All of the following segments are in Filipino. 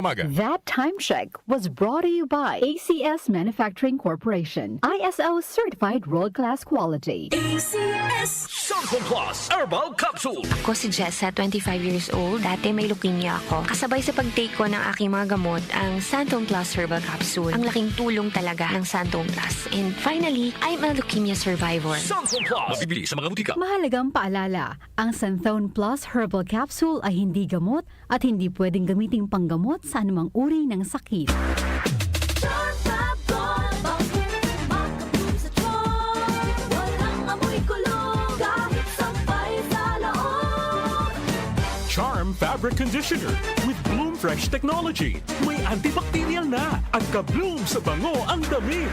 Maga. That time check was brought to you by ACS Manufacturing Corporation. ISO certified world-class quality. ACS Santon Plus Herbal Capsule. Ako si Jessa, 25 years old. Dati may leukemia ako. Kasabay sa pag-take ko ng aking mga gamot, ang Santon Plus Herbal Capsule. Ang laking tulong talaga ng Santon Plus. And finally, I'm a leukemia survivor. Santon Plus. Mabibili sa mga butika. Mahalagang paalala, ang Santhone Plus Herbal Capsule ay hindi gamot at hindi pwedeng gamiting panggamot sa anumang uri ng sakit. Charm Fabric Conditioner with Bloom Fresh Technology. May antibacterial na at ka-bloom sa bango ang damit.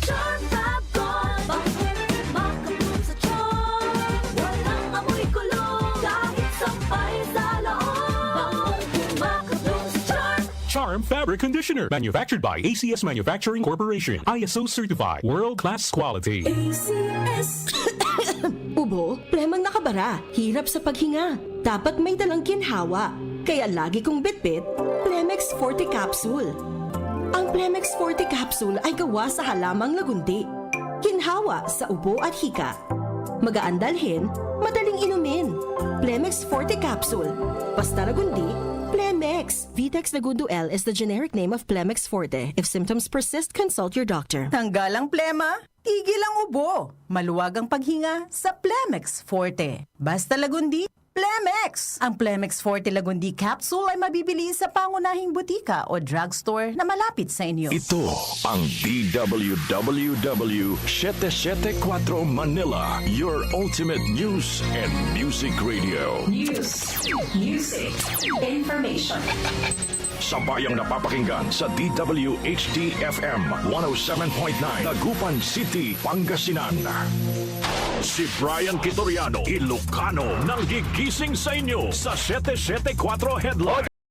Charm Fab Gold Makabloom sa charm. Walang amoy kulong kahit sampay sa loob. Makabloom sa charm. Charm Fabric Conditioner. Manufactured by ACS Manufacturing Corporation. ISO certified. World-class quality. ACS Ubo, premang nakabara, hirap sa paghinga. Dapat may dalang ginhawa. Kaya lagi kong bitbit, Plemex Forte Capsule. Ang Plemex Forte Capsule ay gawa sa halamang lagundi. Ginhawa sa ubo at hika. Magaan dalhin, madaling inumin. Plemex Forte Capsule. Basta lagundi, Plemex. Vitex Lagundo L is the generic name of Plemex Forte. If symptoms persist, consult your doctor. Tanggal ang plema, tigil ang ubo. Maluwag ang paghinga sa Plemex Forte. Basta lagundi, Plemex! Ang Plemex Forte Lagundi Capsule ay mabibili sa pangunahing butika o drugstore na malapit sa inyo. Ito ang DWWW 774 Manila, your ultimate news and music radio. News, music, information. Sabayang napapakinggan sa DWHD-FM 107.9 Dagupan City, Pangasinan. Si Brian Kitoriano, Ilocano, nang gigising sa inyo sa 774 Headlines.